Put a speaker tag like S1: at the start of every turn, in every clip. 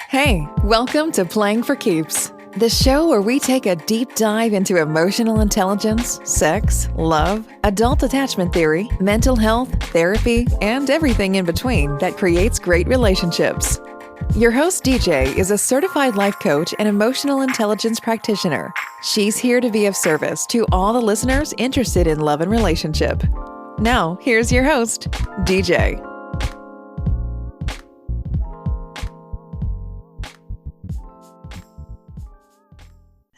S1: Hey, welcome to Playing for Keeps, the show where we take a deep dive into emotional intelligence, sex, love, adult attachment theory, mental health, therapy, and everything in between that creates great relationships. Your host, DJ, is a certified life coach and emotional intelligence practitioner. She's here to be of service to all the listeners interested in love and relationship. Now, here's your host, DJ.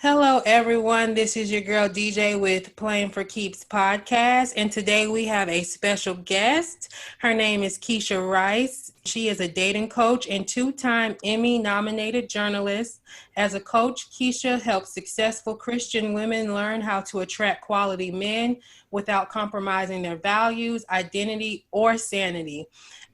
S2: Hello, everyone. This is your girl DJ with Playing for Keeps podcast. And today we have a special guest. Her name is Keshia Rice. She is a dating coach and two-time Emmy-nominated journalist. As a coach, Keshia helps successful Christian women learn how to attract quality men without compromising their values, identity, or sanity.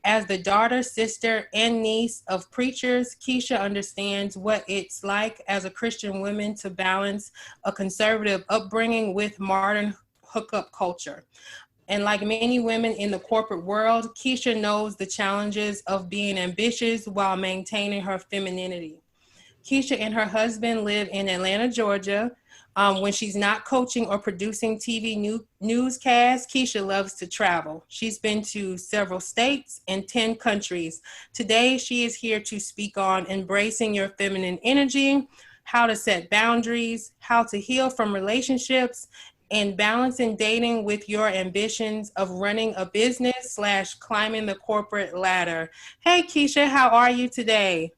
S2: As the daughter, sister, and niece of preachers, Keshia understands what it's like as a Christian woman to balance a conservative upbringing with modern hookup culture. And like many women in the corporate world, Keshia knows the challenges of being ambitious while maintaining her femininity. Keshia and her husband live in Atlanta, Georgia. When she's not coaching or producing TV newscasts, Keshia loves to travel. She's been to several states and 10 countries. Today, she is here to speak on embracing your feminine energy, how to set boundaries, how to heal from relationships, and balancing dating with your ambitions of running a business / climbing the corporate ladder. Hey, Keshia, how are you today?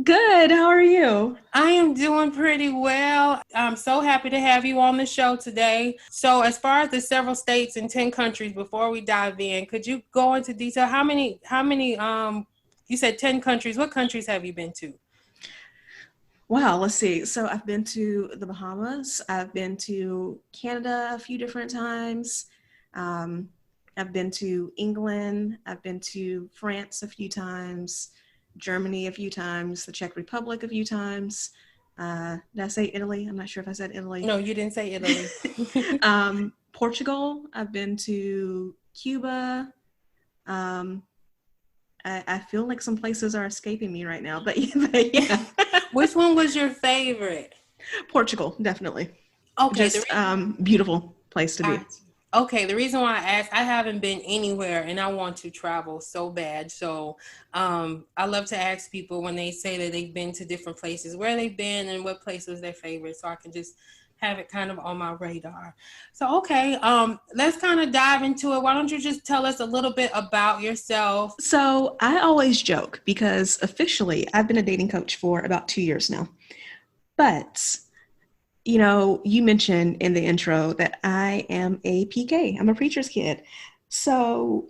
S3: Good. How are you?
S2: I am doing pretty well. I'm so happy to have you on the show today. So as far as the several states and 10 countries, before we dive in, could you go into detail? How many, you said 10 countries. What countries have you been to?
S3: Wow, let's see. So I've been to the Bahamas. I've been to Canada a few different times. I've been to England. I've been to France a few times, Germany a few times, the Czech Republic a few times. Did I say Italy? I'm not sure if I said Italy.
S2: No, you didn't say Italy.
S3: Portugal. I've been to Cuba. I feel like some places are escaping me right now, but yeah.
S2: Which one was your favorite?
S3: Portugal, definitely.
S2: Okay.
S3: Just beautiful place to be.
S2: Okay, the reason why I asked, I haven't been anywhere and I want to travel so bad. So I love to ask people when they say that they've been to different places, where they've been and what place was their favorite, so I can just have it kind of on my radar. So, okay, let's kind of dive into it. Why don't you just tell us a little bit about yourself?
S3: So I always joke because officially I've been a dating coach for about 2 years now. But, you know, you mentioned in the intro that I am a PK. I'm a preacher's kid. So,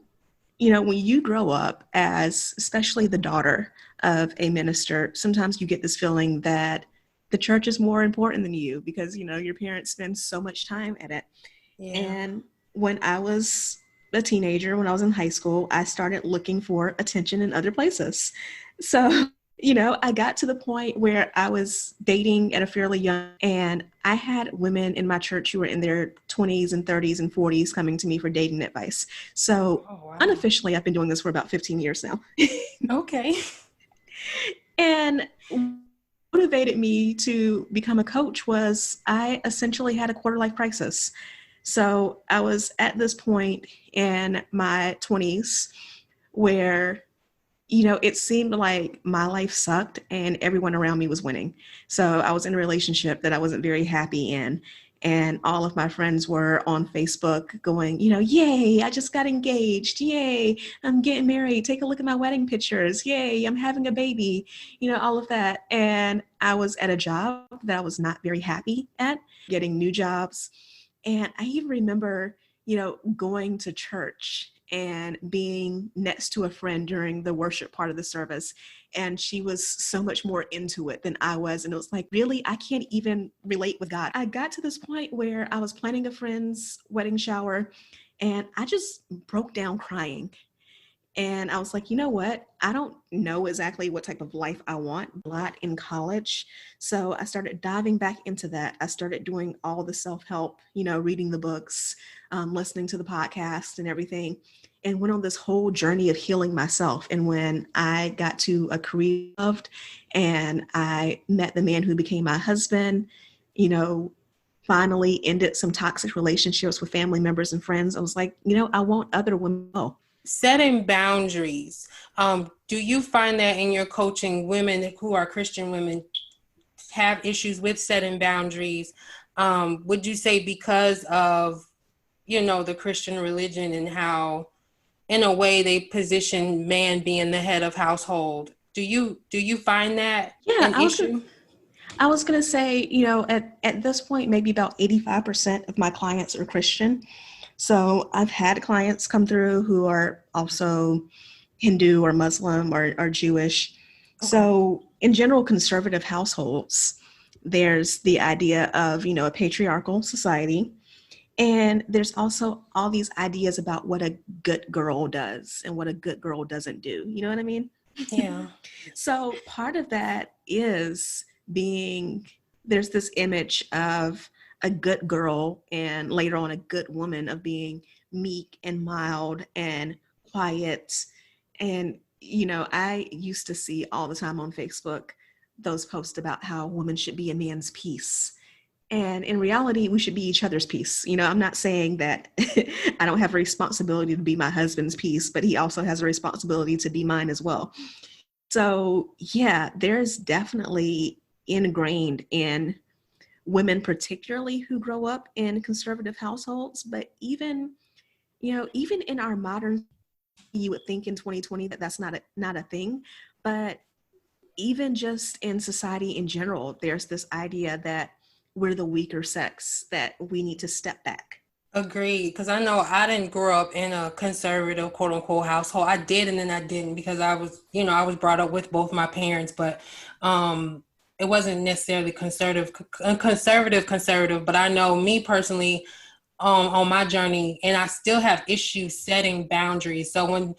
S3: you know, when you grow up as especially the daughter of a minister, sometimes you get this feeling that the church is more important than you because, you know, your parents spend so much time at it. Yeah. And when I was a teenager, when I was in high school, I started looking for attention in other places. So, you know, I got to the point where I was dating at a fairly young, and I had women in my church who were in their 20s and 30s and 40s coming to me for dating advice. So unofficially, I've been doing this for about 15 years now.
S2: Okay.
S3: And motivated me to become a coach was I essentially had a quarter life crisis. So I was at this point in my 20s where, you know, it seemed like my life sucked and everyone around me was winning. So I was in a relationship that I wasn't very happy in. And all of my friends were on Facebook going, you know, yay, I just got engaged. Yay, I'm getting married. Take a look at my wedding pictures. Yay, I'm having a baby. You know, all of that. And I was at a job that I was not very happy at, getting new jobs. And I even remember, you know, going to church and being next to a friend during the worship part of the service. And she was so much more into it than I was. And it was like, really, I can't even relate with God. I got to this point where I was planning a friend's wedding shower and I just broke down crying. And I was like, you know what? I don't know exactly what type of life I want a lot in college. So I started diving back into that. I started doing all the self-help, you know, reading the books, listening to the podcast and everything. and went on this whole journey of healing myself. And when I got to a career I loved and I met the man who became my husband, you know, finally ended some toxic relationships with family members and friends, I was like, I want other women. Oh,
S2: Setting boundaries. Do you find that in your coaching, women who are Christian women have issues with setting boundaries? Would you say because of, the Christian religion and how, in a way, they position man being the head of household? Do you find that
S3: yeah,
S2: an issue?
S3: I was going to say, at this point, maybe about 85% of my clients are Christian. So I've had clients come through who are also Hindu or Muslim or Jewish.
S2: Okay.
S3: So in general, conservative households, there's the idea of, a patriarchal society. And there's also all these ideas about what a good girl does and what a good girl doesn't do. You know what I mean?
S2: Yeah.
S3: So part of that is there's this image of a good girl and later on a good woman of being meek and mild and quiet. And, I used to see all the time on Facebook those posts about how women should be a man's peace. And in reality, we should be each other's peace. I'm not saying that I don't have a responsibility to be my husband's peace, but he also has a responsibility to be mine as well. So yeah, there's definitely ingrained in women, particularly who grow up in conservative households, but even in our modern, you would think in 2020 that that's not a thing, but even just in society in general, there's this idea that we're the weaker sex, that we need to step back.
S2: Agreed, because I know I didn't grow up in a conservative, quote unquote, household. I did, and then I didn't because I was brought up with both my parents, but it wasn't necessarily conservative. But I know me personally, on my journey, and I still have issues setting boundaries. So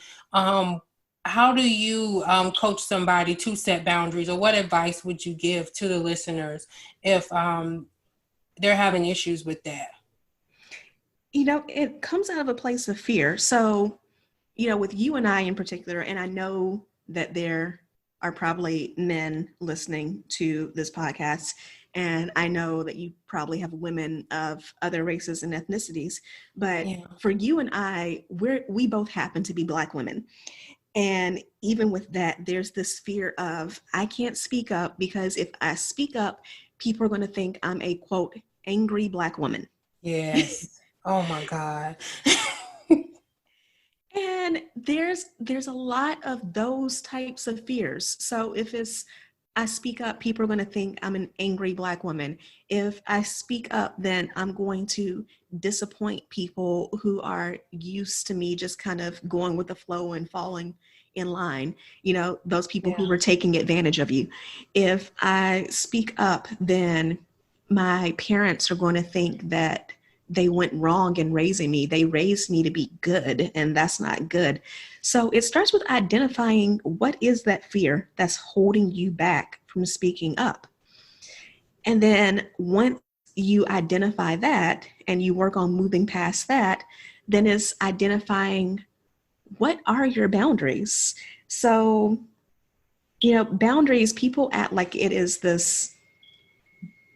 S2: how do you coach somebody to set boundaries, or what advice would you give to the listeners if they're having issues with that?
S3: It comes out of a place of fear. So, with you and I in particular, and I know that there are probably men listening to this podcast, and I know that you probably have women of other races and ethnicities, but
S2: Yeah.
S3: for you and I, we both happen to be Black women. And even with that, there's this fear of, I can't speak up because if I speak up, people are going to think I'm a quote, angry Black woman.
S2: Yes. Oh my God.
S3: And there's a lot of those types of fears. So if I speak up, people are going to think I'm an angry Black woman. If I speak up, then I'm going to disappoint people who are used to me just kind of going with the flow and falling in line. Those people who were taking advantage of you. If I speak up, then my parents are going to think that they went wrong in raising me. They raised me to be good, and that's not good. So it starts with identifying what is that fear that's holding you back from speaking up. And then once you identify that and you work on moving past that, then it's identifying what are your boundaries. So, boundaries, people act like it is this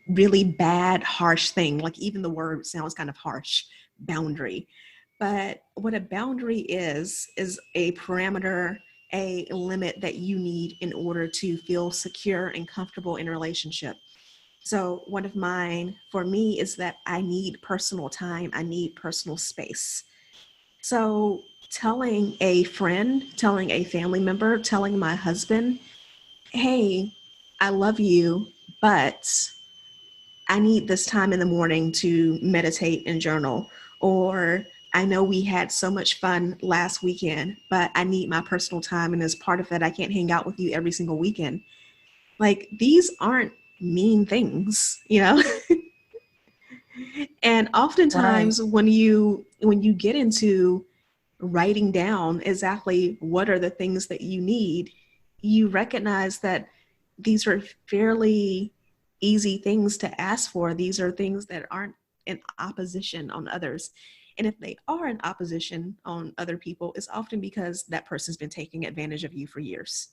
S3: really bad, harsh thing. Like even the word sounds kind of harsh, boundary. But what a boundary is a parameter, a limit that you need in order to feel secure and comfortable in a relationship. So one of mine for me is that I need personal time. I need personal space. So telling a friend, telling a family member, telling my husband, hey, I love you, but I need this time in the morning to meditate and journal. Or I know we had so much fun last weekend, but I need my personal time. And as part of that, I can't hang out with you every single weekend. Like these aren't mean things, And
S2: Right.
S3: oftentimes when you get into writing down exactly what are the things that you need, you recognize that these are fairly easy things to ask for. These are things that aren't in opposition on others. And if they are in opposition on other people, it's often because that person's been taking advantage of you for years.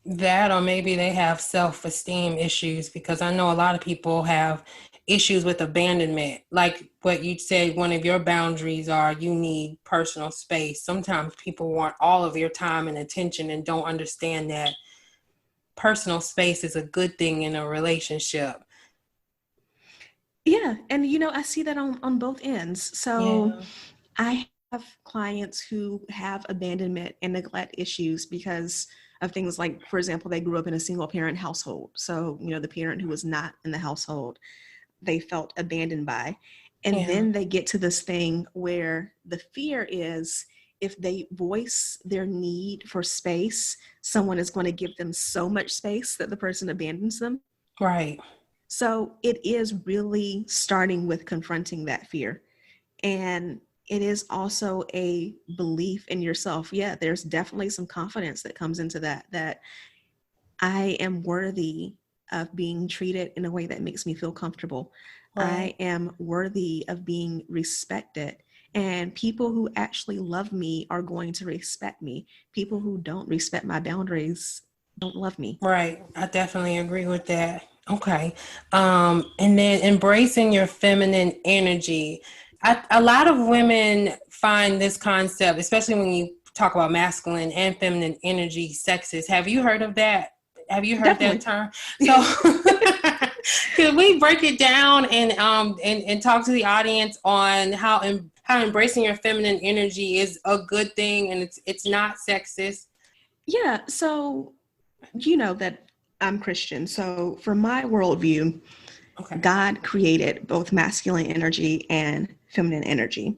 S2: That, or maybe they have self-esteem issues, because I know a lot of people have issues with abandonment. Like what you said, one of your boundaries are you need personal space. Sometimes people want all of your time and attention and don't understand that personal space is a good thing in a relationship.
S3: Yeah. And, I see that on both ends. So
S2: Yeah.
S3: I have clients who have abandonment and neglect issues because of things like, for example, they grew up in a single parent household. So, the parent who was not in the household, they felt abandoned by. And
S2: Yeah.
S3: then they get to this thing where the fear is if they voice their need for space, someone is going to give them so much space that the person abandons them.
S2: Right.
S3: So it is really starting with confronting that fear. And it is also a belief in yourself. Yeah, there's definitely some confidence that comes into that I am worthy of being treated in a way that makes me feel comfortable.
S2: Right.
S3: I am worthy of being respected. And people who actually love me are going to respect me. People who don't respect my boundaries don't love me.
S2: Right. I definitely agree with that. Okay. And then embracing your feminine energy. A lot of women find this concept, especially when you talk about masculine and feminine energy, sexist. Have you heard of that? Have you heard that
S3: Definitely.
S2: term? So could we break it down and talk to the audience on how embracing your feminine energy is a good thing and it's not sexist?
S3: Yeah. So, that I'm Christian. So, for my worldview,
S2: Okay.
S3: God created both masculine energy and feminine energy.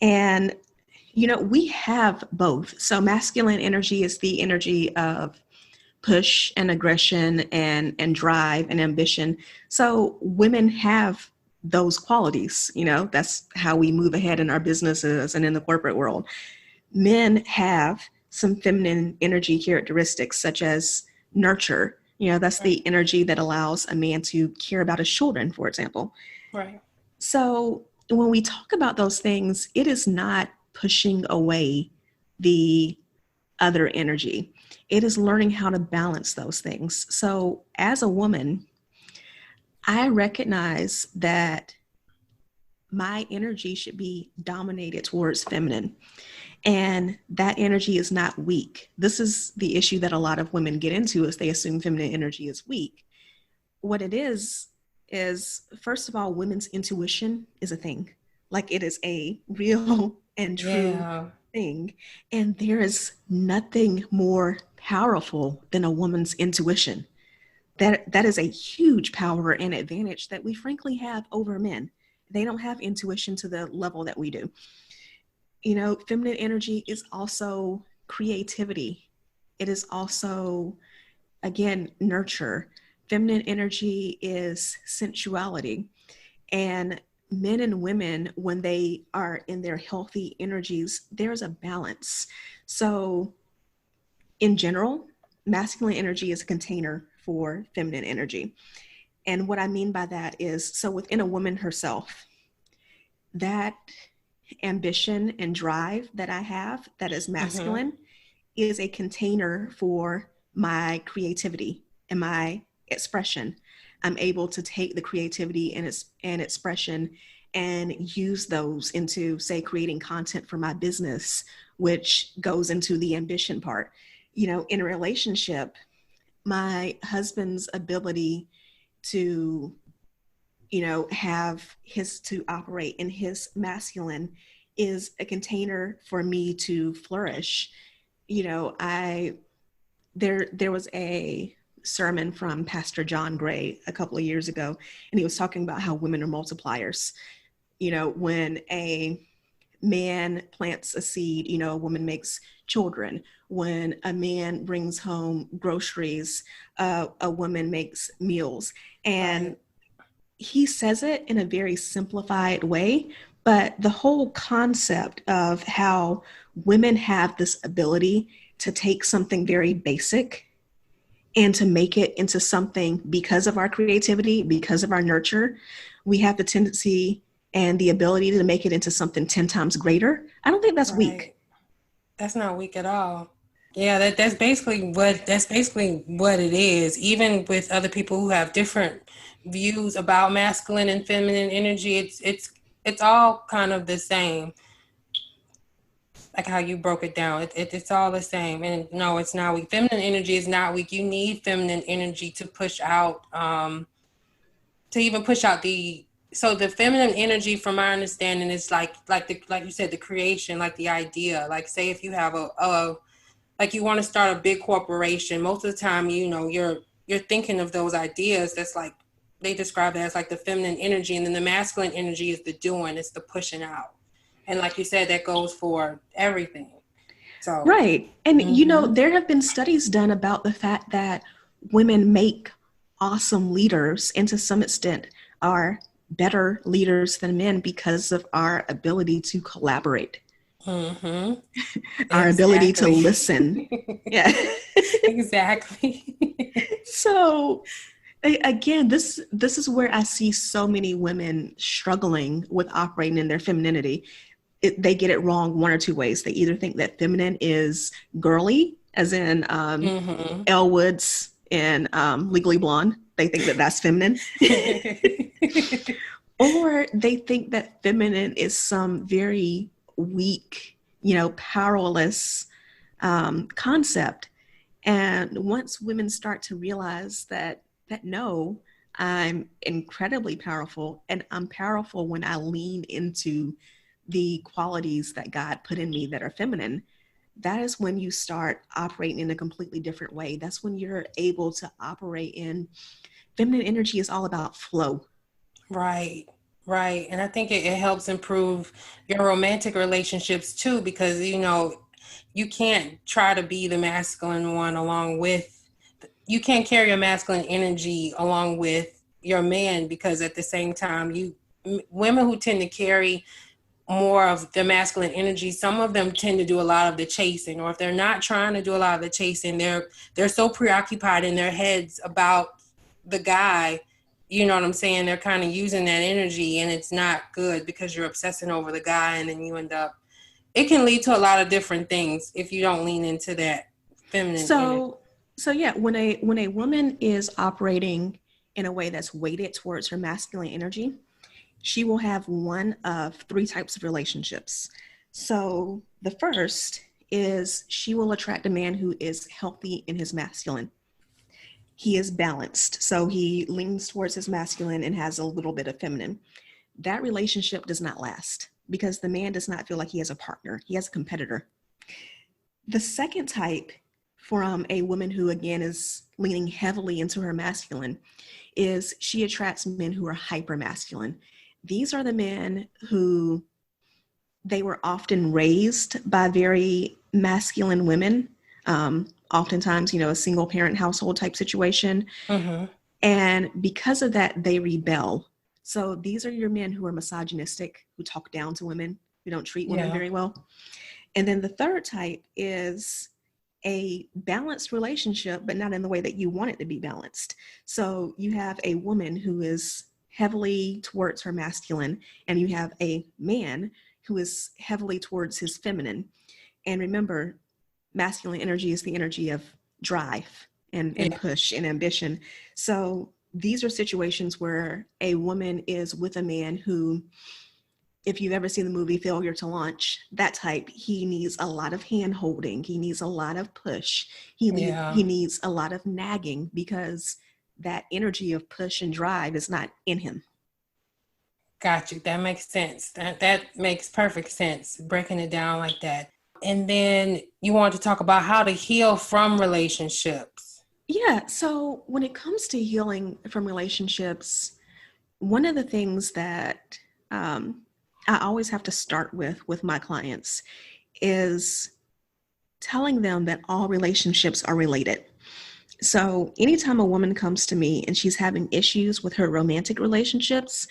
S3: And, we have both. So, masculine energy is the energy of push and aggression and drive and ambition. So, women have those qualities. That's how we move ahead in our businesses and in the corporate world. Men have some feminine energy characteristics, such as nurture. That's the energy that allows a man to care about his children, for example.
S2: Right.
S3: So when we talk about those things, it is not pushing away the other energy. It is learning how to balance those things. So as a woman, I recognize that my energy should be dominated towards feminine. And that energy is not weak. This is the issue that a lot of women get into, is they assume feminine energy is weak. What it is first of all, women's intuition is a thing. Like, it is a real and true
S2: Yeah.
S3: thing. And there is nothing more powerful than a woman's intuition. That is a huge power and advantage that we frankly have over men. They don't have intuition to the level that we do. Feminine energy is also creativity. It is also, again, nurture. Feminine energy is sensuality. And men and women, when they are in their healthy energies, there's a balance. So in general, masculine energy is a container for feminine energy. And what I mean by that is, so within a woman herself, that ambition and drive that I have that is masculine is a container for my creativity and my expression. I'm able to take the creativity and expression and use those into, say, creating content for my business, which goes into the ambition part. In a relationship, my husband's ability to to operate in his masculine is a container for me to flourish. There was a sermon from Pastor John Gray a couple of years ago, and he was talking about how women are multipliers. When a man plants a seed, a woman makes children. When a man brings home groceries, a woman makes meals. And
S2: Right.
S3: he says it in a very simplified way, but the whole concept of how women have this ability to take something very basic and to make it into something because of our creativity, because of our nurture, we have the tendency and the ability to make it into something 10 times greater, I don't think that's weak.
S2: That's not weak at all. Yeah, that's basically what it is. Even with other people who have different views about masculine and feminine energy, it's all kind of the same. Like how you broke it down, it's all the same. And no, it's not weak. Feminine energy is not weak. You need feminine energy to push out, to even push out the. So the feminine energy, from my understanding, is like you said, the creation, like the idea. Like say if you have a like you want to start a big corporation, most of the time, you're thinking of those ideas. That's like, they describe it as like the feminine energy. And then the masculine energy is the doing, it's the pushing out. And like you said, that goes for everything. So,
S3: right. And, there have been studies done about the fact that women make awesome leaders, and to some extent are better leaders than men because of our ability to collaborate.
S2: Mm-hmm.
S3: Our ability to listen. Yeah.
S2: Exactly.
S3: So again, this is where I see so many women struggling with operating in their femininity. They get it wrong one or two ways. They either think that feminine is girly, as in Elle Woods in Legally Blonde. They think that that's feminine. Or they think that feminine is some very weak, powerless concept. And once women start to realize that no, I'm incredibly powerful, and I'm powerful when I lean into the qualities that God put in me that are feminine, that is when you start operating in a completely different way. That's when you're able to operate in feminine energy. Is all about flow.
S2: Right. And I think it helps improve your romantic relationships too, because, you can't try to be the masculine one you can't carry your masculine energy along with your man, because at the same time, women who tend to carry more of the masculine energy, some of them tend to do a lot of the chasing, or if they're not trying to do a lot of the chasing, they're so preoccupied in their heads about the guy. You know what I'm saying? They're kind of using that energy, and it's not good because you're obsessing over the guy, and then it can lead to a lot of different things if you don't lean into that feminine energy.
S3: So yeah, when a woman is operating in a way that's weighted towards her masculine energy, she will have one of three types of relationships. So the first is she will attract a man who is healthy in his masculine. He is balanced. So he leans towards his masculine and has a little bit of feminine. That relationship does not last because the man does not feel like he has a partner. He has a competitor. The second type, from a woman who, again, is leaning heavily into her masculine, is she attracts men who are hyper masculine. These are the men who they were often raised by very masculine women, oftentimes, a single parent household type situation.
S2: Mm-hmm.
S3: And because of that, they rebel. So these are your men who are misogynistic, who talk down to women, who don't treat women very well. And then the third type is a balanced relationship, but not in the way that you want it to be balanced. So you have a woman who is heavily towards her masculine, and you have a man who is heavily towards his feminine. And remember, masculine energy is the energy of drive and push and ambition. So these are situations where a woman is with a man who, if you've ever seen the movie Failure to Launch, that type, he needs a lot of hand holding. He needs a lot of push. He needs a lot of nagging because that energy of push and drive is not in him.
S2: Got you. That makes sense. That makes perfect sense, breaking it down like that. And then you want to talk about how to heal from relationships.
S3: Yeah. So when it comes to healing from relationships, one of the things that I always have to start with my clients is telling them that all relationships are related. So anytime a woman comes to me and she's having issues with her romantic relationships,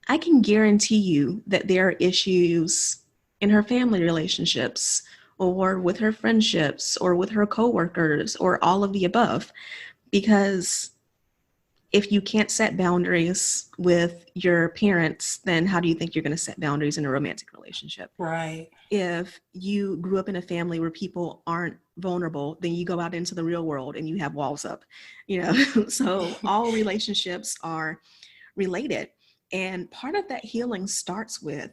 S3: I can guarantee you that there are issues in her family relationships or with her friendships or with her coworkers or all of the above, because if you can't set boundaries with your parents, then how do you think you're going to set boundaries in a romantic relationship?
S2: Right.
S3: If you grew up in a family where people aren't vulnerable, then you go out into the real world and you have walls up, So all relationships are related. And part of that healing starts with,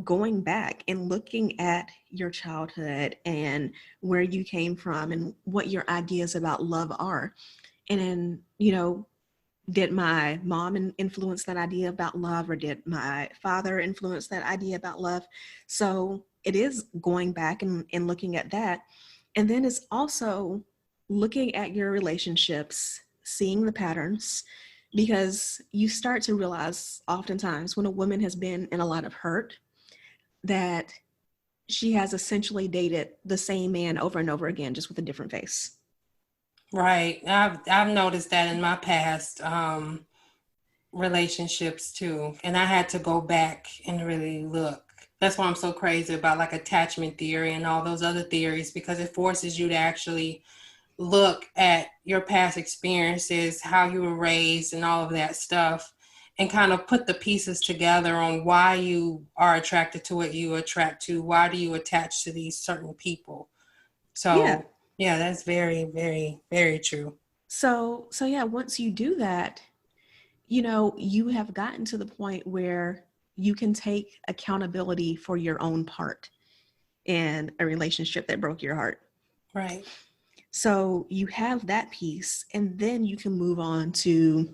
S3: going back and looking at your childhood and where you came from and what your ideas about love are. And then, did my mom influence that idea about love, or did my father influence that idea about love? So it is going back and looking at that. And then it's also looking at your relationships, seeing the patterns, because you start to realize oftentimes when a woman has been in a lot of hurt, that she has essentially dated the same man over and over again, just with a different face.
S2: Right. I've noticed that in my past relationships too. And I had to go back and really look. That's why I'm so crazy about like attachment theory and all those other theories, because it forces you to actually look at your past experiences, how you were raised and all of that stuff, and kind of put the pieces together on why you are attracted to what you attract to. Why do you attach to these certain people? So yeah, that's very, very, very true.
S3: So yeah, once you do that, you have gotten to the point where you can take accountability for your own part in a relationship that broke your heart.
S2: Right.
S3: So you have that piece, and then you can move on to,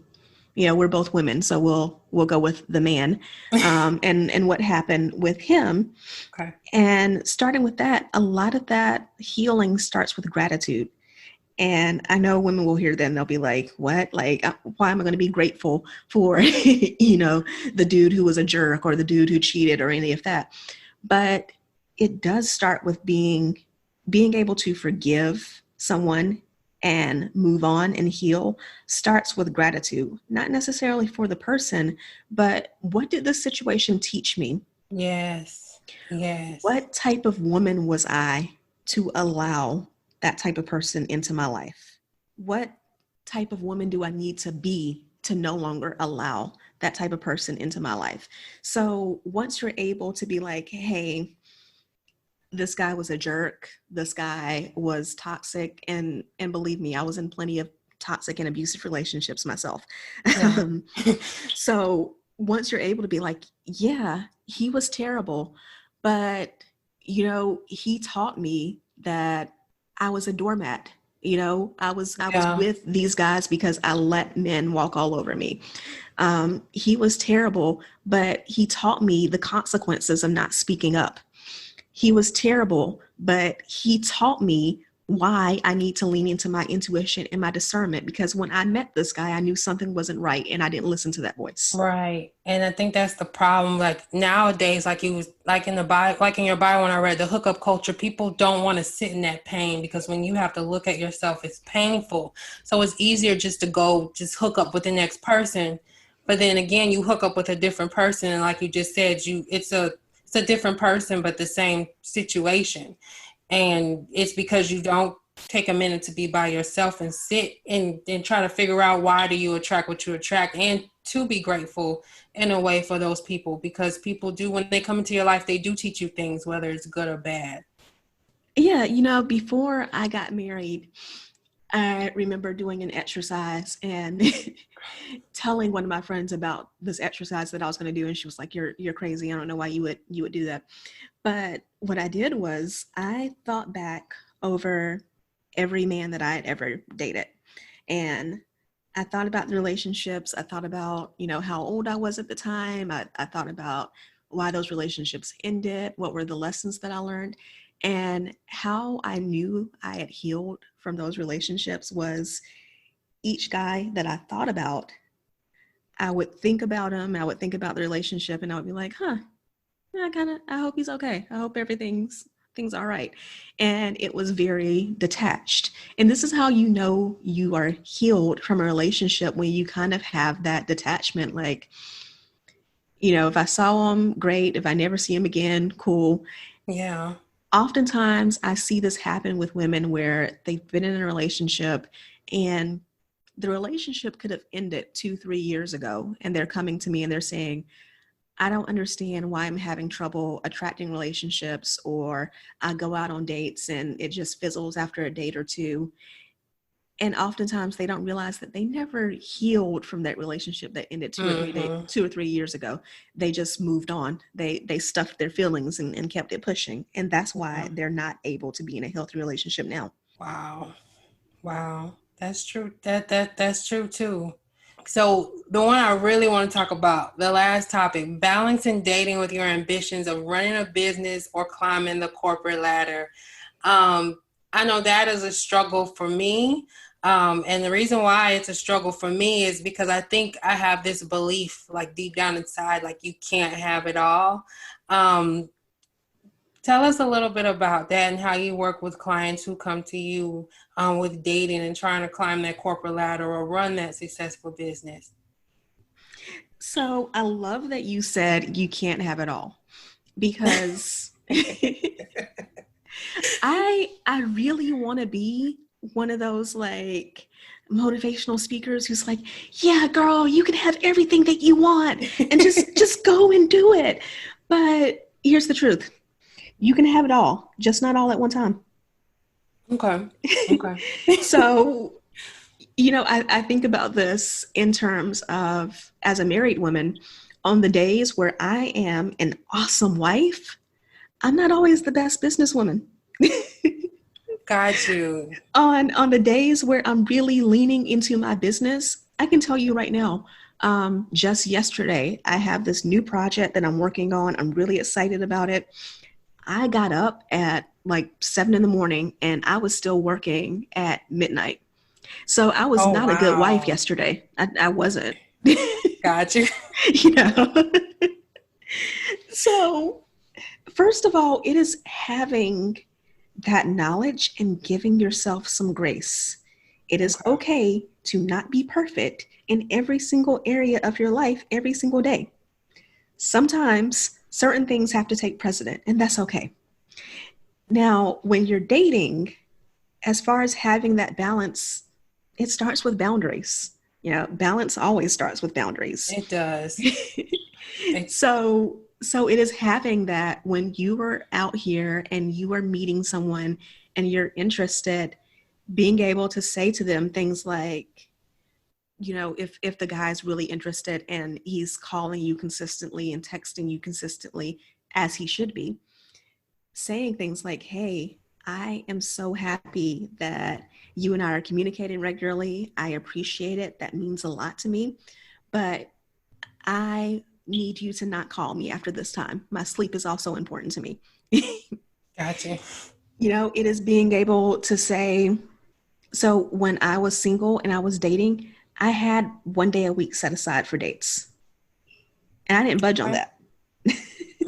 S3: we're both women, so we'll go with the man, and what happened with him.
S2: Okay.
S3: And starting with that, a lot of that healing starts with gratitude. And I know women will hear that and they'll be like, what? Like, why am I going to be grateful for, the dude who was a jerk or the dude who cheated or any of that? But it does start with being able to forgive someone and move on and heal. Starts with gratitude, not necessarily for the person, but what did this situation teach me?
S2: Yes. Yes.
S3: What type of woman was I to allow that type of person into my life? What type of woman do I need to be to no longer allow that type of person into my life? So once you're able to be like, hey, this guy was a jerk, this guy was toxic, and believe me, I was in plenty of toxic and abusive relationships myself.
S2: Yeah.
S3: So once you're able to be like, yeah, he was terrible, but he taught me that I was a doormat. I was with these guys because I let men walk all over me. He was terrible, but he taught me the consequences of not speaking up. He was terrible, but he taught me why I need to lean into my intuition and my discernment, because when I met this guy, I knew something wasn't right and I didn't listen to that voice.
S2: Right. And I think that's the problem. Like nowadays, like you was like in the bio, like in your bio when I read the hookup culture, people don't want to sit in that pain, because when you have to look at yourself, it's painful. So it's easier just to go just hook up with the next person. But then again, you hook up with a different person, and like you just said, it's a different person, but the same situation. And it's because you don't take a minute to be by yourself and sit and try to figure out why do you attract what you attract, and to be grateful in a way for those people, because people do, when they come into your life, they do teach you things, whether it's good or bad.
S3: Yeah, before I got married, I remember doing an exercise and telling one of my friends about this exercise that I was going to do, and she was like, "You're crazy. I don't know why you would do that." But what I did was I thought back over every man that I had ever dated, and I thought about the relationships. I thought about how old I was at the time. I thought about why those relationships ended, what were the lessons that I learned. And how I knew I had healed from those relationships was each guy that I thought about, I would think about him, I would think about the relationship, and I would be like, I hope he's okay. I hope everything's all right. And it was very detached. And this is how you are healed from a relationship, when you kind of have that detachment. Like, if I saw him, great. If I never see him again, cool.
S2: Yeah.
S3: Oftentimes I see this happen with women where they've been in a relationship and the relationship could have ended 2-3 years ago, and they're coming to me and they're saying, I don't understand why I'm having trouble attracting relationships, or I go out on dates and it just fizzles after a date or two. And oftentimes they don't realize that they never healed from that relationship that ended 2 or 3 years ago. They just moved on. They stuffed their feelings and kept it pushing. And that's why they're not able to be in a healthy relationship now.
S2: Wow. Wow. That's true. That's true too. So the one I really want to talk about, the last topic, balancing dating with your ambitions of running a business or climbing the corporate ladder. I know that is a struggle for me. And the reason why it's a struggle for me is because I think I have this belief, like deep down inside, like you can't have it all. Tell us a little bit about that and how you work with clients who come to you with dating and trying to climb that corporate ladder or run that successful business.
S3: So I love that you said you can't have it all, because I really want to be one of those like motivational speakers who's like, yeah, girl, you can have everything that you want and just go and do it. But here's the truth. You can have it all, just not all at one time.
S2: Okay.
S3: So, I think about this in terms of, as a married woman, on the days where I am an awesome wife, I'm not always the best businesswoman.
S2: Got you.
S3: On the days where I'm really leaning into my business, I can tell you right now, just yesterday, I have this new project that I'm working on. I'm really excited about it. I got up at like 7 a.m. and I was still working at midnight. So I was not a good wife yesterday. I wasn't.
S2: Got you.
S3: So first of all, it is having that knowledge and giving yourself some grace. It is okay to not be perfect in every single area of your life every single day. Sometimes certain things have to take precedent, and that's okay. Now, when you're dating, as far as having that balance, it starts with boundaries. Balance always starts with boundaries.
S2: It does.
S3: So it is having that when you are out here and you are meeting someone and you're interested, being able to say to them things like, if the guy's really interested and he's calling you consistently and texting you consistently, as he should be, saying things like, hey, I am so happy that you and I are communicating regularly. I appreciate it. That means a lot to me. But I need you to not call me after this time. My sleep is also important to me.
S2: Gotcha.
S3: It is being able to say, so when I was single and I was dating, I had 1 day a week set aside for dates. And I didn't budge on that.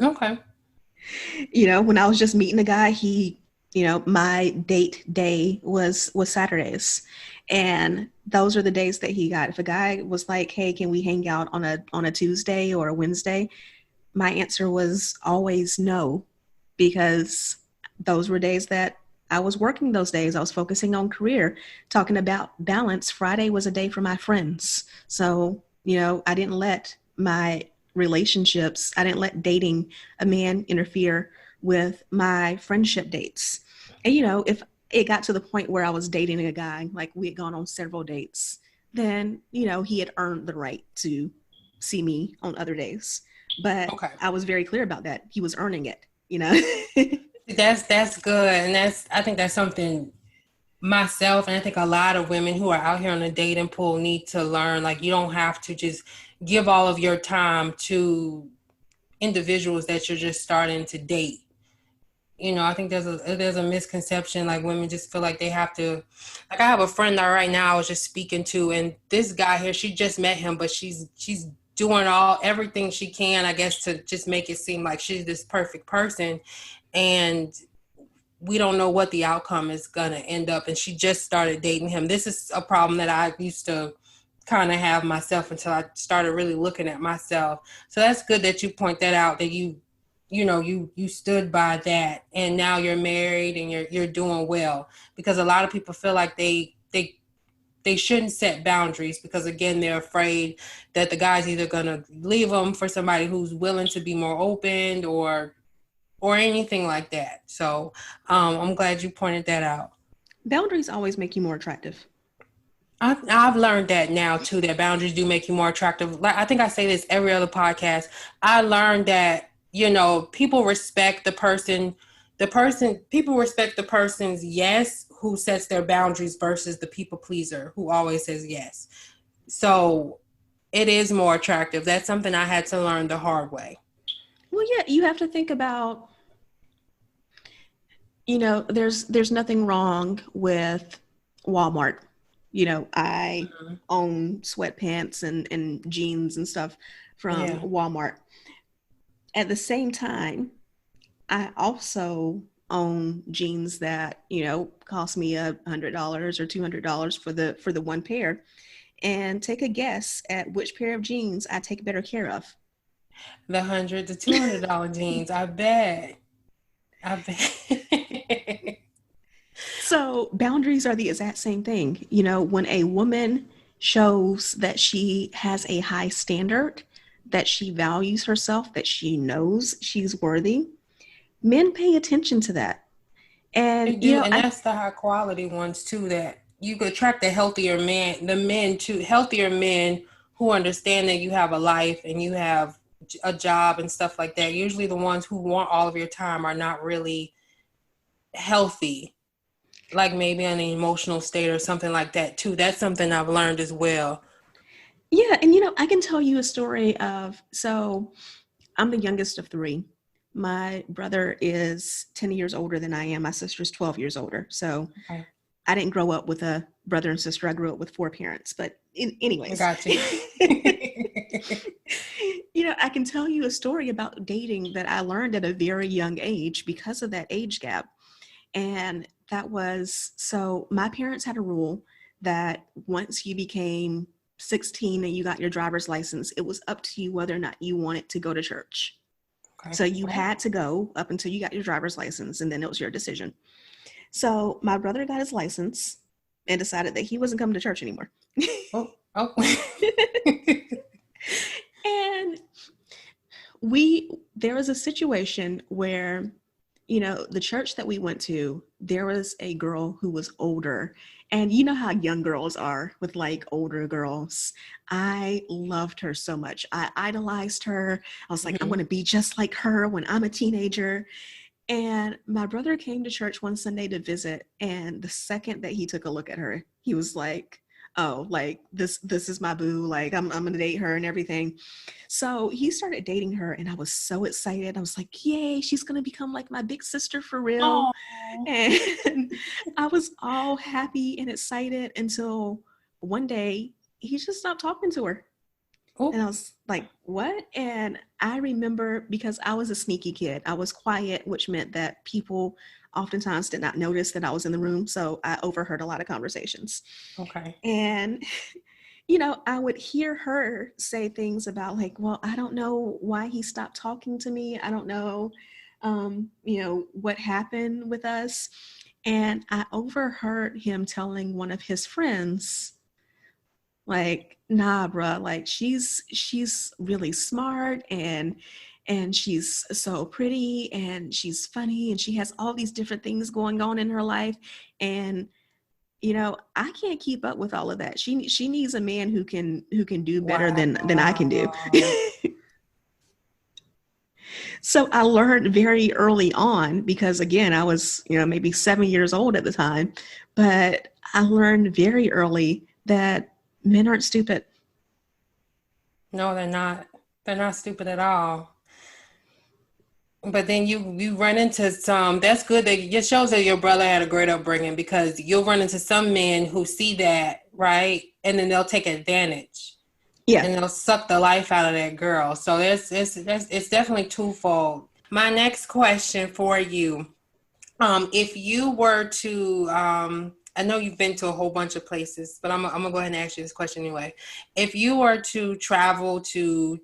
S2: Okay.
S3: When I was just meeting a guy, my date day was Saturdays. And those are the days that he got. If a guy was like, hey, can we hang out on a Tuesday or a Wednesday? My answer was always no, because those were days that I was working those days. I was focusing on career, talking about balance. Friday was a day for my friends. So, I didn't let my relationships, I didn't let dating a man interfere with my friendship dates. And, if it got to the point where I was dating a guy, like we had gone on several dates, then, he had earned the right to see me on other days. But I was very clear about that. He was earning it,
S2: That's good. And I think that's something myself, and I think a lot of women who are out here on the dating pool need to learn. Like, you don't have to just give all of your time to individuals that you're just starting to date. I think there's a misconception, like women just feel like they have to, like I have a friend that right now I was just speaking to, and this guy here, she just met him, but she's doing everything she can, I guess, to just make it seem like she's this perfect person. And we don't know what the outcome is going to end up. And she just started dating him. This is a problem that I used to kind of have myself until I started really looking at myself. So that's good that you point that out, that you stood by that, and now you're married and you're doing well, because a lot of people feel like they they shouldn't set boundaries because, again, they're afraid that the guy's either going to leave them for somebody who's willing to be more open or anything like that. So I'm glad you pointed that out.
S3: Boundaries always make you more attractive.
S2: I've learned that now too, that boundaries do make you more attractive. Like, I think I say this every other podcast. I learned that, people respect people respect the person's yes who sets their boundaries versus the people pleaser who always says yes. So it is more attractive. That's something I had to learn the hard way.
S3: Well, yeah, you have to think about, there's nothing wrong with Walmart. I own sweatpants and jeans and stuff from Walmart. At the same time, I also own jeans that, cost me $100 or $200 for the one pair. And take a guess at which pair of jeans I take better care of.
S2: The $100 to $200 jeans, I bet.
S3: So boundaries are the exact same thing. When a woman shows that she has a high standard, that she values herself, that she knows she's worthy, men pay attention to that. And
S2: that's the high quality ones too, that you could attract healthier men who understand that you have a life and you have a job and stuff like that. Usually the ones who want all of your time are not really healthy, like maybe in an emotional state or something like that too. That's something I've learned as well.
S3: Yeah. And, I can tell you a story so I'm the youngest of three. My brother is 10 years older than I am. My sister's 12 years older. So okay. I didn't grow up with a brother and sister. I grew up with 4 parents. But anyways.
S2: I got you.
S3: I can tell you a story about dating that I learned at a very young age because of that age gap. And that was, so my parents had a rule that once you became 16 and you got your driver's license, it was up to you whether or not you wanted to go to church. Okay. So you had to go up until you got your driver's license, and then it was your decision. So my brother got his license and decided that he wasn't coming to church anymore.
S2: Oh.
S3: And there was a situation where, the church that we went to, there was a girl who was older, and you know how young girls are with like older girls. I loved her so much. I idolized her. I was like, I want to be just like her when I'm a teenager. And my brother came to church one Sunday to visit. And the second that he took a look at her, he was like, oh, like this is my boo. Like I'm going to date her and everything. So he started dating her, and I was so excited. I was like, yay, she's going to become like my big sister for real. Aww. And I was all happy and excited until one day he just stopped talking to her. Oh. And I was like, what? And I remember, because I was a sneaky kid, I was quiet, which meant that people oftentimes did not notice that I was in the room. So I overheard a lot of conversations. Okay. And, I would hear her say things about like, well, I don't know why he stopped talking to me. I don't know, what happened with us. And I overheard him telling one of his friends, like, nah, bruh, like she's really smart and she's so pretty and she's funny and she has all these different things going on in her life. And, I can't keep up with all of that. She needs a man who can do better than I can do. So I learned very early on, because again, I was, maybe 7 years old at the time, but I learned very early that men aren't stupid.
S2: No, they're not. They're not stupid at all. But then you run into some, that's good that it shows that your brother had a great upbringing, because you'll run into some men who see that, right? And then they'll take advantage. Yeah. And they'll suck the life out of that girl. So it's definitely twofold. My next question for you, if you were to, I know you've been to a whole bunch of places, but I'm going to go ahead and ask you this question anyway. If you were to travel to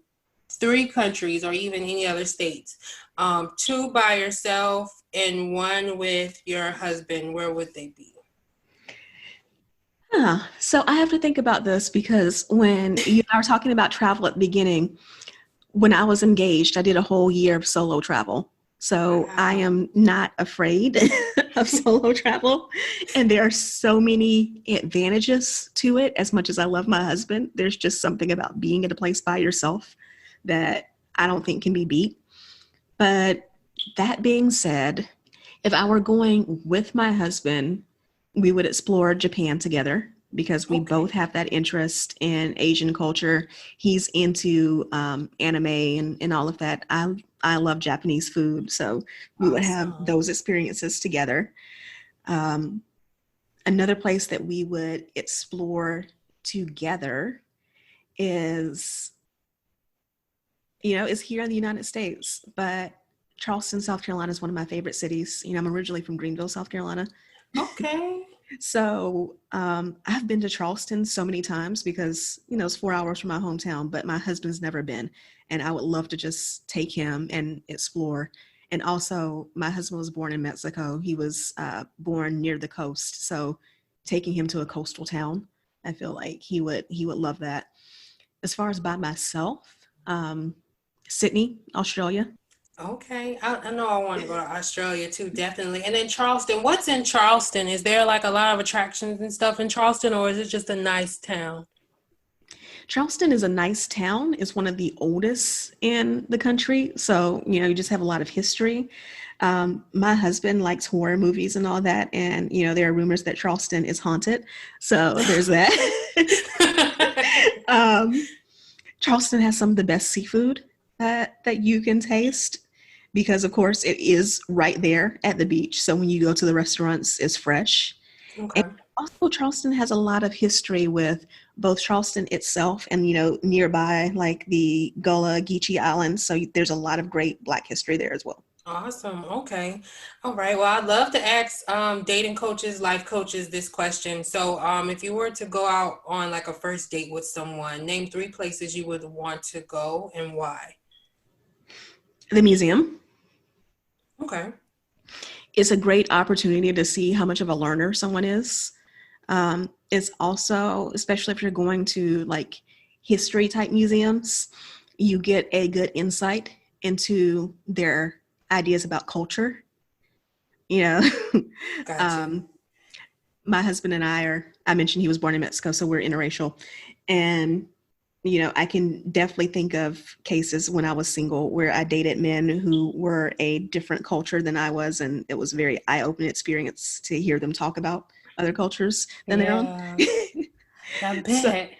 S2: 3 countries or even any other states, 2 by yourself and 1 with your husband, where would they be?
S3: Yeah. So I have to think about this because when you and I were talking about travel at the beginning, when I was engaged, I did a whole year of solo travel. So I
S2: Wow.
S3: am not afraid of solo travel. And there are so many advantages to it. As much as I love my husband, there's just something about being at a place by yourself that I don't think can be beat. But that being said, if I were going with my husband, we would explore Japan together because we both
S2: Okay.
S3: have that interest in Asian culture. He's into anime and all of that. I love Japanese food, so we would have
S2: Awesome.
S3: those experiences together. Um, Another place that we would explore together is, is here in the United States, but Charleston, South Carolina is one of my favorite cities. I'm originally from Greenville, South Carolina.
S2: Okay.
S3: So I've been to Charleston so many times because, it's 4 hours from my hometown, but my husband's never been. And I would love to just take him and explore. And also, my husband was born in Mexico. He was born near the coast. So taking him to a coastal town, I feel like he would love that. As far as by myself, Sydney, Australia.
S2: Okay. I know I want to go to Australia too, definitely. And then Charleston. What's in Charleston? Is there like a lot of attractions and stuff in Charleston, or is it just a nice town?
S3: Charleston is a nice town. It's one of the oldest in the country. So, you just have a lot of history. My husband likes horror movies and all that. And, there are rumors that Charleston is haunted. So there's that. um, Charleston has some of the best seafood that you can taste because, of course, it is right there at the beach. So when you go to the restaurants, it's fresh. And
S2: Okay.
S3: also, Charleston has a lot of history with both Charleston itself and, nearby, like the Gullah Geechee Islands. So there's a lot of great Black history there as well.
S2: Awesome. Okay. All right. Well, I'd love to ask dating coaches, life coaches this question. So, if you were to go out on like a first date with someone, name three places you would want to go and why.
S3: The museum
S2: Okay.
S3: is a great opportunity to see how much of a learner someone is. It's also, especially if you're going to like history type museums, you get a good insight into their ideas about culture. You know,
S2: Got you.
S3: um, my husband and I mentioned he was born in Mexico, so we're interracial. And, I can definitely think of cases when I was single where I dated men who were a different culture than I was. And it was a very eye-opening experience to hear them talk about other cultures than their own.
S2: Yeah, I
S3: so,
S2: bet.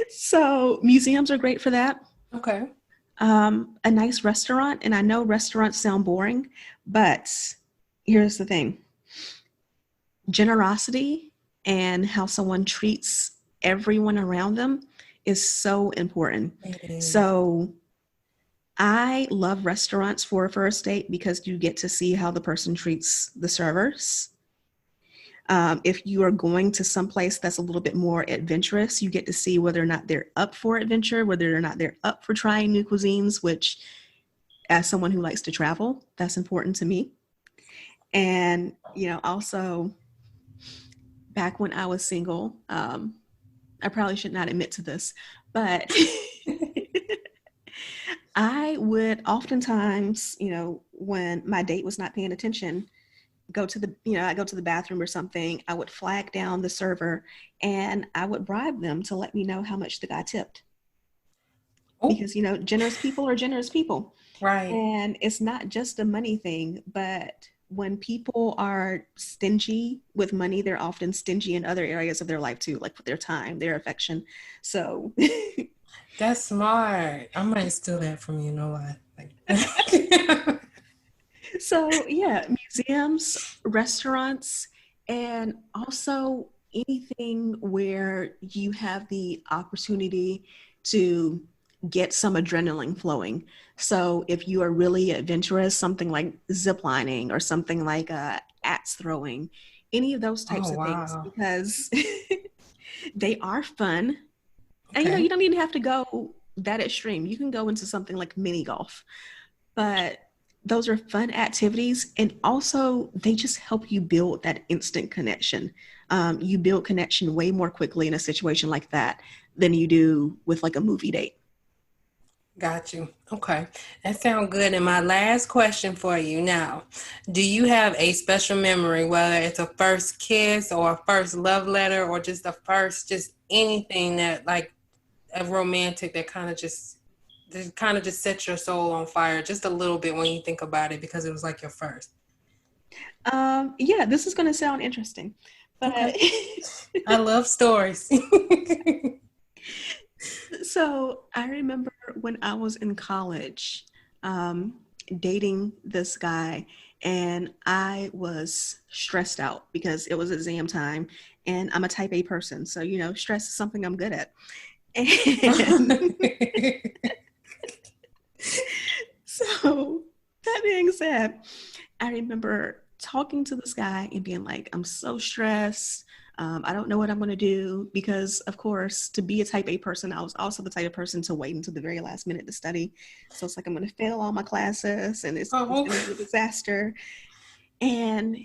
S3: so museums are great for that.
S2: Okay.
S3: A nice restaurant, and I know restaurants sound boring, but here's the thing. Generosity and how someone treats everyone around them is so important.
S2: It is.
S3: So I love restaurants for a first date because you get to see how the person treats the servers. If you are going to someplace that's a little bit more adventurous, you get to see whether or not they're up for adventure, whether or not they're up for trying new cuisines, which as someone who likes to travel, that's important to me. And, also back when I was single, I probably should not admit to this, but I would oftentimes, when my date was not paying attention, I go to the bathroom or something, I would flag down the server and I would bribe them to let me know how much the guy tipped.
S2: Oh,
S3: Because, generous people are generous people.
S2: right.
S3: And it's not just a money thing, but when people are stingy with money, they're often stingy in other areas of their life too, like with their time, their affection. So,
S2: That's smart. I might steal that from you, no lie. Like,
S3: so yeah, museums, restaurants, and also anything where you have the opportunity to get some adrenaline flowing. So if you are really adventurous, something like zip lining or something like axe throwing, any of those types
S2: oh,
S3: of things,
S2: wow.
S3: because they are fun. And
S2: Okay.
S3: you don't even have to go that extreme. You can go into something like mini golf, but those are fun activities, and also they just help you build that instant connection. You build connection way more quickly in a situation like that than you do with like a movie date.
S2: Got you. Okay. That sounds good. And my last question for you now, do you have a special memory, whether it's a first kiss or a first love letter or just a first, just anything that like a romantic that kind of just sets your soul on fire just a little bit when you think about it because it was like your first?
S3: Yeah, this is going to sound interesting, but
S2: okay. I love stories.
S3: So I remember when I was in college, dating this guy, and I was stressed out because it was exam time, and I'm a type A person. So, stress is something I'm good at. And so that being said, I remember talking to this guy and being like, I'm so stressed. I don't know what I'm going to do because, of course, to be a type A person, I was also the type of person to wait until the very last minute to study. So it's like, I'm going to fail all my classes and it's going to be a disaster. And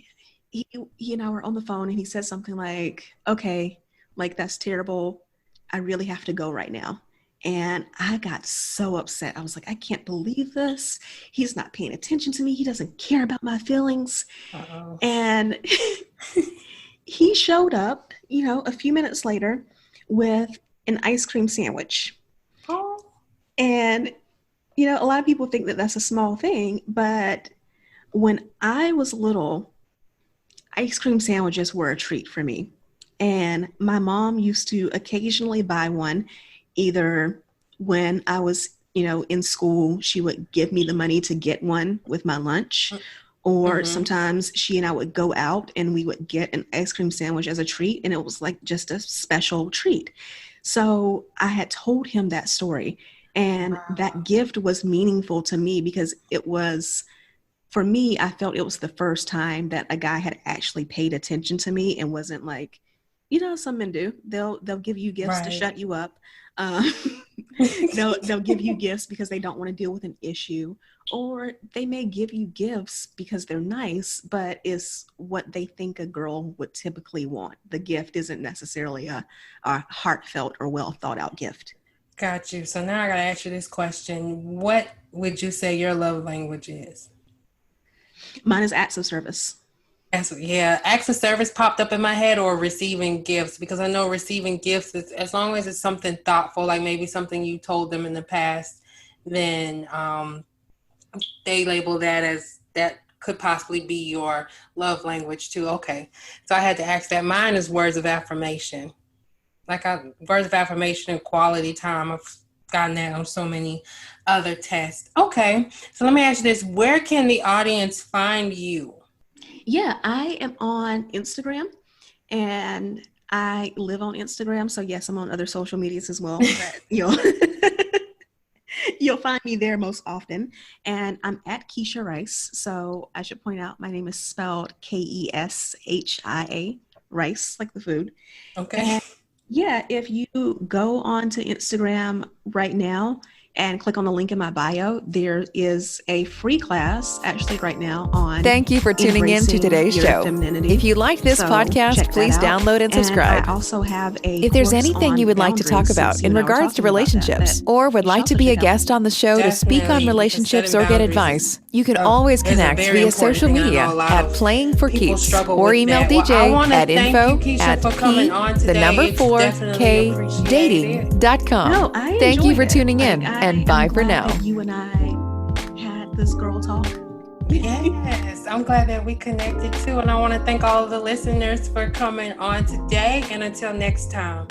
S3: he and I were on the phone and he said something like, okay, like that's terrible. I really have to go right now. And I got so upset. I was like, I can't believe this. He's not paying attention to me. He doesn't care about my feelings. Uh-oh. And he showed up, a few minutes later with an ice cream sandwich. Oh. And, a lot of people think that that's a small thing, but when I was little, ice cream sandwiches were a treat for me. And my mom used to occasionally buy one, either when I was, in school, she would give me the money to get one with my lunch. Or sometimes she and I would go out and we would get an ice cream sandwich as a treat. And it was like just a special treat. So I had told him that story. And that gift was meaningful to me because it was, for me, I felt it was the first time that a guy had actually paid attention to me and wasn't like, some men do. They'll give you gifts to shut you up. They'll give you gifts because they don't want to deal with an issue, or they may give you gifts because they're nice, but it's what they think a girl would typically want. The gift isn't necessarily a heartfelt or well thought out gift.
S2: Got you. So now I got to ask you this question. What would you say your love language is?
S3: Mine is acts of service.
S2: Yeah, acts of service popped up in my head, or receiving gifts, because I know receiving gifts is, as long as it's something thoughtful, like maybe something you told them in the past, then they label that as that could possibly be your love language too. Okay, so I had to ask that. Mine is words of affirmation. Words of affirmation and quality time. I've gotten that on so many other tests. Okay, so let me ask you this: where can the audience find you?
S3: Yeah, I am on Instagram and I live on Instagram. So yes, I'm on other social medias as well. But you'll find me there most often. And I'm at Keshia Rice. So I should point out my name is spelled Keshia, Rice, like the food.
S2: Okay.
S3: And yeah, if you go onto Instagram right now and click on the link in my bio, there is a free class actually right now on.
S1: Thank you for tuning in to today's show.
S3: Femininity.
S1: If you like this podcast, please download and subscribe.
S3: I also have
S1: if there's anything you would like to talk about in regards to relationships, or would like to be a guest on the show to speak on relationships or get advice, you can always connect via social media at Playing for Keeps, or email DJ at info@p4kdating.com. Thank you for tuning in, and bye for now.
S3: You and I had this girl talk.
S2: Yes, I'm glad that we connected too. And I want to thank all of the listeners for coming on today. And until next time.